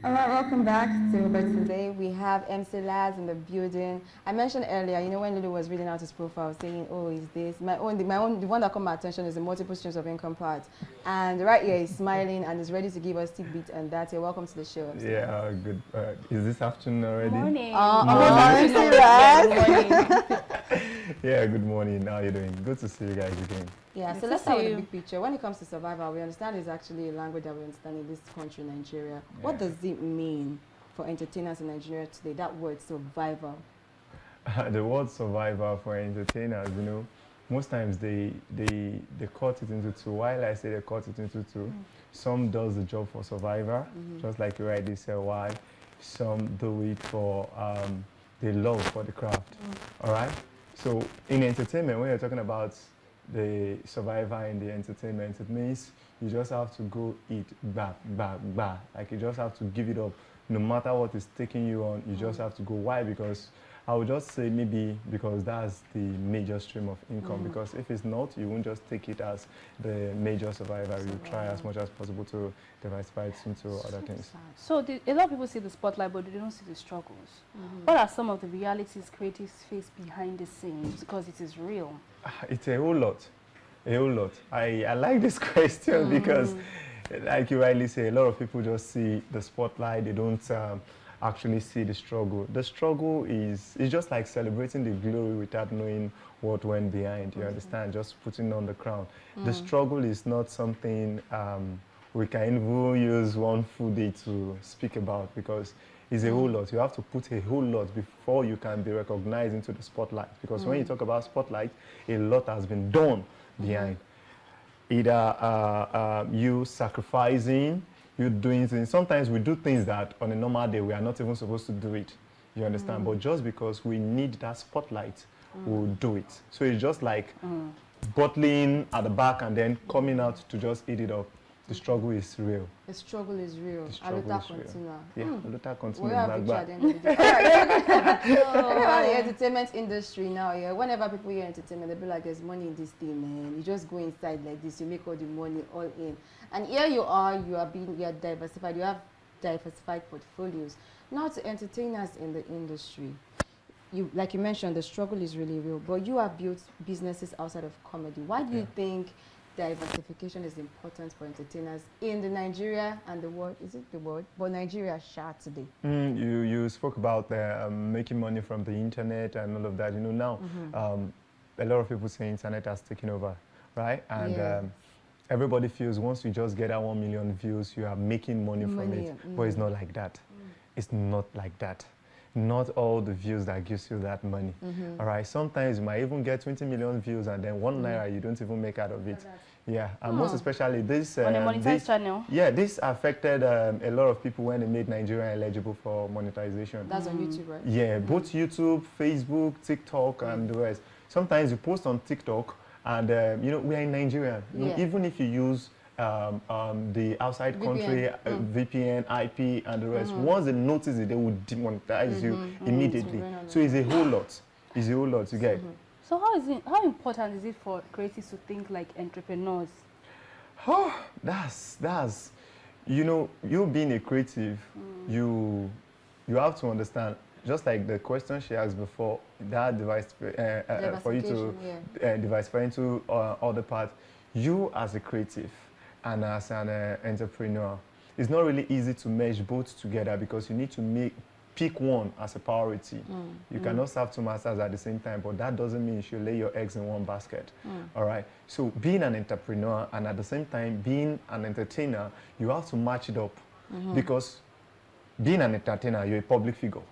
All right, welcome back to Robert today. We have MC Lads in the building. I mentioned earlier, when Lulu was reading out his profile, saying, "Oh, is this the one that caught my attention is the multiple streams of income part." And right here, he's smiling and is ready to give us tidbits on that. You're welcome to the show. MC Yeah, Lads. good. Is this afternoon already? Morning. Almost Morning. MC Lads. Morning. Yeah, good morning. How are you doing? Good to see you guys again. Yeah, Good so to let's start see with the you. big picture. When it comes to survival, we understand it's actually a language that we understand in this country, Nigeria. What Yeah. does it mean for entertainers in Nigeria today, that word survival? The word survivor for entertainers, most times they cut it into two. While I say they cut it into two, some does the job for survivor, just like you rightly said, why. Some do it for the love for the craft. All right. So in entertainment, when you're talking about the survivor in the entertainment, it means you just have to go eat back. Like you just have to give it up. No matter what is taking you on, you just have to go. Why? Because I would just say maybe because that's the major stream of income. Because if it's not, you won't just take it as the major survivor. You try as much as possible to diversify it into other things. So a lot of people see the spotlight, but they don't see the struggles. What are some of the realities creatives face behind the scenes? Because it is real. It's a whole lot. A whole lot. I like this question because, like you rightly say, a lot of people just see the spotlight. They don't actually see the struggle. The struggle is just like celebrating the glory without knowing what went behind. You understand? Just putting on the crown. The struggle is not something we can even use one full day to speak about because it's a whole lot. You have to put a whole lot before you can be recognized into the spotlight. Because when you talk about spotlight, a lot has been done behind. Either you sacrificing, you doing things. Sometimes we do things that on a normal day we are not even supposed to do it. You understand? But just because we need that spotlight, we'll do it. So it's just like bottling at the back and then coming out to just eat it up. The struggle is real. The struggle is real. The struggle Aluta is real. continua. Yeah, Aluta We continua. have Like picture at that. the end of the day. Talking about the entertainment industry now, yeah. Whenever people hear entertainment, they be like, "There's money in this thing, man. You just go inside like this, you make all the money all in." And here you are diversified. You have diversified portfolios. Now to entertainers in the industry, like you mentioned, the struggle is really real. But you have built businesses outside of comedy. Why do you think diversification is important for entertainers in the Nigeria and the world? Is it the world? But Nigeria shot today. You spoke about making money from the internet and all of that. Now a lot of people say internet has taken over, right? And Yeah. everybody feels once you just get that 1 million views, you are making money from it. But it's not like that. It's not like that. Not all the views that gives you that money. All right. Sometimes you might even get 20 million views and then 1 naira you don't even make out of it. Yeah. And most especially this On a monetized channel. Yeah, this affected a lot of people when they made Nigeria eligible for monetization. That's on YouTube, right? Yeah, both YouTube, Facebook, TikTok, and the rest. Sometimes you post on TikTok, and we are in Nigeria. Yeah. Even if you use the outside VPN. country VPN, IP, and the rest, once they notice it, they will demonetize you immediately. So it's a whole lot. It's a whole lot. You get. So how important is it for creatives to think like entrepreneurs? Oh, that's you being a creative, you have to understand. Just like the question she asked before, that device for you to diversify into other parts. You as a creative and as an entrepreneur, it's not really easy to merge both together because you need to pick one as a priority. You cannot serve two masters at the same time, but that doesn't mean you should lay your eggs in one basket. All right. So being an entrepreneur and at the same time being an entertainer, you have to match it up because being an entertainer, you're a public figure.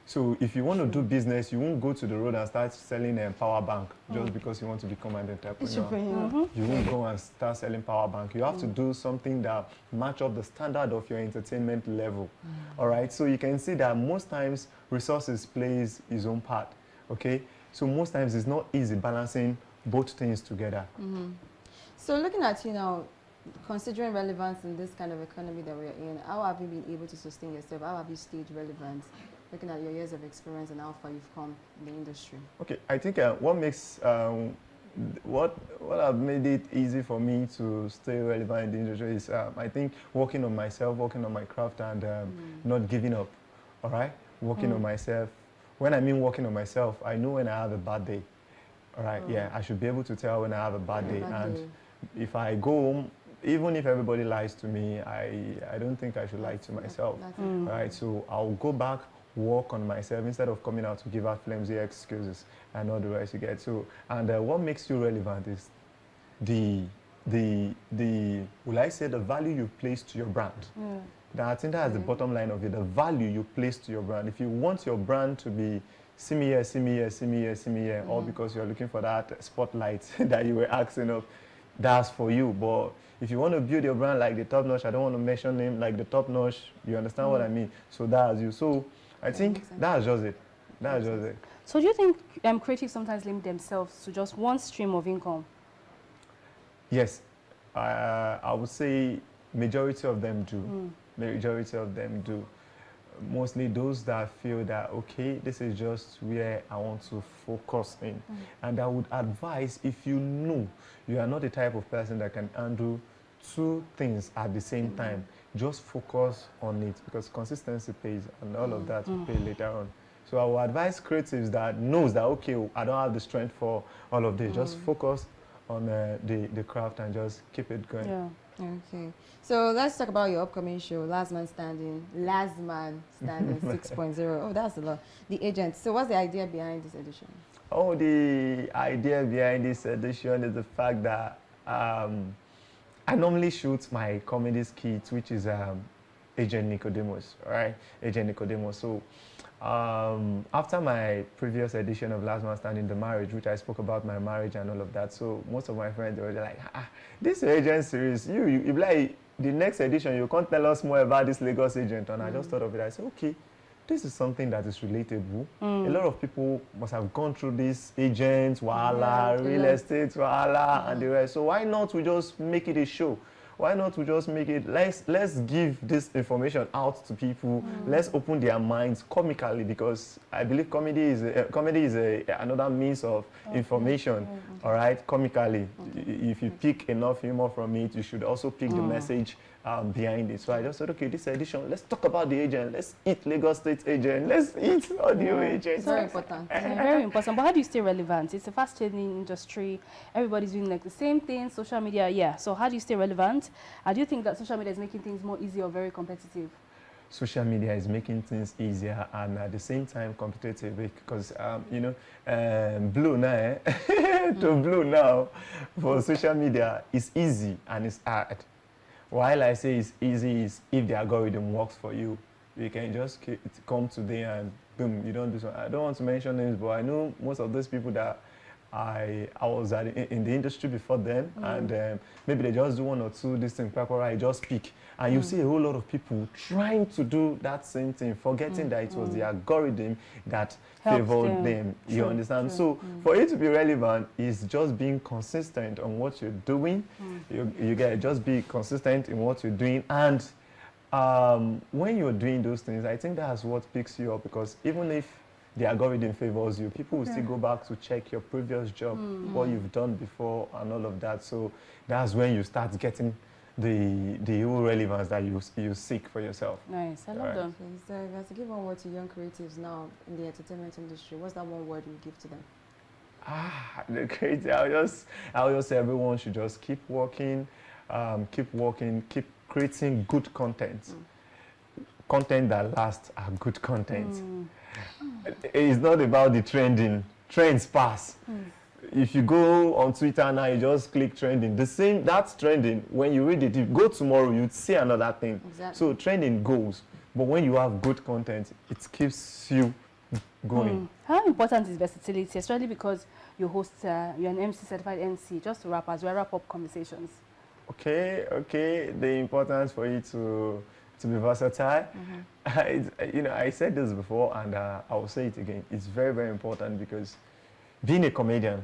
So if you want to do business, you won't go to the road and start selling a power bank just because you want to become an entrepreneur. You won't go and start selling power bank. You have to do something that match up the standard of your entertainment level. All right. So you can see that most times resources plays its own part. Okay. So most times it's not easy balancing both things together. So looking at, considering relevance in this kind of economy that we're in, how have you been able to sustain yourself? How have you stayed relevant? Looking at your years of experience and how far you've come in the industry. Okay, I think what makes what have made it easy for me to stay relevant in the industry is I think working on myself, working on my craft, and not giving up. All right, working on myself. When I mean working on myself, I know when I have a bad day. All right, yeah, I should be able to tell when I have a bad day, and if I go home, even if everybody lies to me, I don't think I should lie to myself. All right, so I'll go back, work on myself instead of coming out to give out flimsy excuses and all the rest you get. So, and what makes you relevant is will I say the value you place to your brand. That I think that's the bottom line of it, the value you place to your brand. If you want your brand to be see me here, see me here, see me here, see me here, all because you're looking for that spotlight that you were asking of, that's for you. But if you want to build your brand like the Top Notch, I don't want to mention name like the Top Notch, you understand what I mean? So that's you. So I think that's just it. That's just it. So do you think creatives sometimes limit themselves to just one stream of income? Yes, I would say majority of them do. Majority of them do. Mostly those that feel that, okay, this is just where I want to focus in. And I would advise, if you know you are not the type of person that can handle two things at the same time, just focus on it, because consistency pays and all of that will pay later on. So I would advise creatives that knows that, okay, I don't have the strength for all of this. Just focus on the craft and just keep it going. Yeah. Okay, so let's talk about your upcoming show, Last Man Standing 6.0. Oh, that's a lot. The Agent. So what's the idea behind this edition? Oh, the idea behind this edition is the fact that I normally shoot my comedy skit, which is Agent Nicodemus, right? Agent Nicodemus. So after my previous edition of Last Man Standing, the marriage, which I spoke about my marriage and all of that, so most of my friends were like, this agent series, you be like, the next edition, you can't tell us more about this Lagos agent. And I just thought of it, I said, okay, this is something that is relatable. A lot of people must have gone through this agents, wahala, real estate, wahala, and the rest. So why not we just make it a show? Why not we just make it, let's give this information out to people. Let's open their minds comically, because I believe comedy is another means of information, all right, comically. If you pick enough humor from it, you should also pick the message behind it. So I just said, okay, this edition, let's talk about the agent. Let's eat Lagos State agent. Let's eat audio agent. It's very important. Very important. But how do you stay relevant? It's a fast-changing industry. Everybody's doing like the same thing. Social media, yeah. So how do you stay relevant? Do you think that social media is making things more easy or very competitive? Social media is making things easier and at the same time competitive, because blue now to blue now for social media is easy and it's hard. While I say it's easy is if the algorithm works for you. You can just come today and boom, you don't do something. I don't want to mention names, but I know most of those people that I was in the industry before them, and maybe they just do one or two this thing, I just speak. And you see a whole lot of people trying to do that same thing, forgetting that it was the algorithm that favored them. You understand? So for it to be relevant is just being consistent on what you're doing. You get just be consistent in what you're doing, and when you're doing those things, I think that's what picks you up, because even if the algorithm favors you, people will still go back to check your previous job, what you've done before and all of that. So that's when you start getting the whole relevance that you seek for yourself. Nice, I love them. Okay, so if I have to give one word to young creatives now in the entertainment industry, what's that one word you give to them? The creative, I'll just say everyone should just keep working, keep creating good content. Content that lasts are good content. It's not about the trending. Trends pass. If you go on Twitter now, you just click trending. That's trending. When you read it, if you go tomorrow, you'd see another thing. Exactly. So trending goes. But when you have good content, it keeps you going. How important is versatility, especially because you host, you're an MC, certified MC, just to wrap up conversations? Okay. The importance for you to be versatile. I said this before, and I will say it again. It's very, very important, because being a comedian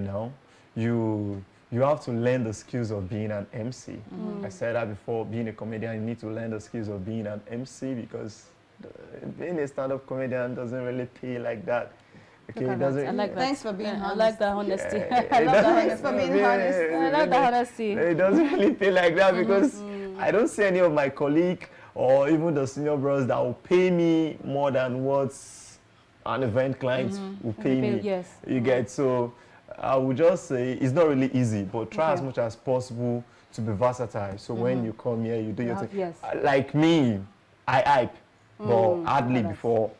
now, you have to learn the skills of being an MC. I said that before. Being a comedian, you need to learn the skills of being an MC, because being a stand-up comedian doesn't really pay like that. Okay, Look it at that. doesn't. I like that. Thanks for being I honest. like that honesty. Yeah, I it love that doesn't- Thanks for honesty. being honest. I like that honesty. It doesn't really feel like that because I don't see any of my colleague or even the senior brothers that will pay me more than what an event client will pay me. Yes. You get, so I would just say it's not really easy, but try as Okay. much as possible to be versatile. So when you come here, you do your have- thing. yes. Like me, I hype, but hardly that's- before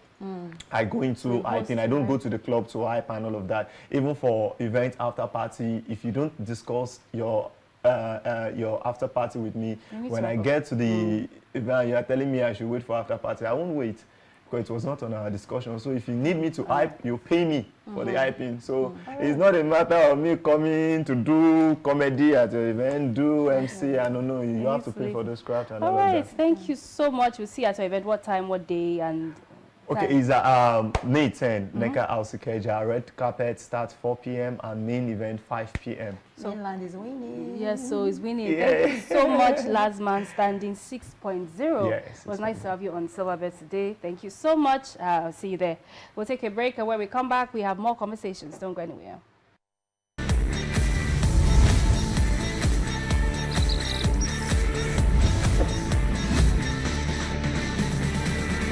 I go into hyping. I don't go to the club to hype and all of that. Even for event after party, if you don't discuss your after party with me, You need when to I have get to the event, you are telling me I should wait for after party. I won't wait because it was not on our discussion. So if you need me to hype, you pay me for the hyping. So it's not a matter of me coming to do comedy at your event, do MC. I don't know. You have to pay for those craft and all All of right. that. Thank you so much. We'll see you at your event. What time, what day, and Okay, time. it's May 10, Neka House Ikeja. Red carpet starts 4 p.m. and main event 5 p.m. Mainland is winning. Yes, so it's winning. Yeah. Thank you so much, Last Man Standing 6.0. Yes, It was nice to have you on Silverbird today. Thank you so much. I'll see you there. We'll take a break, and when we come back, we have more conversations. Don't go anywhere.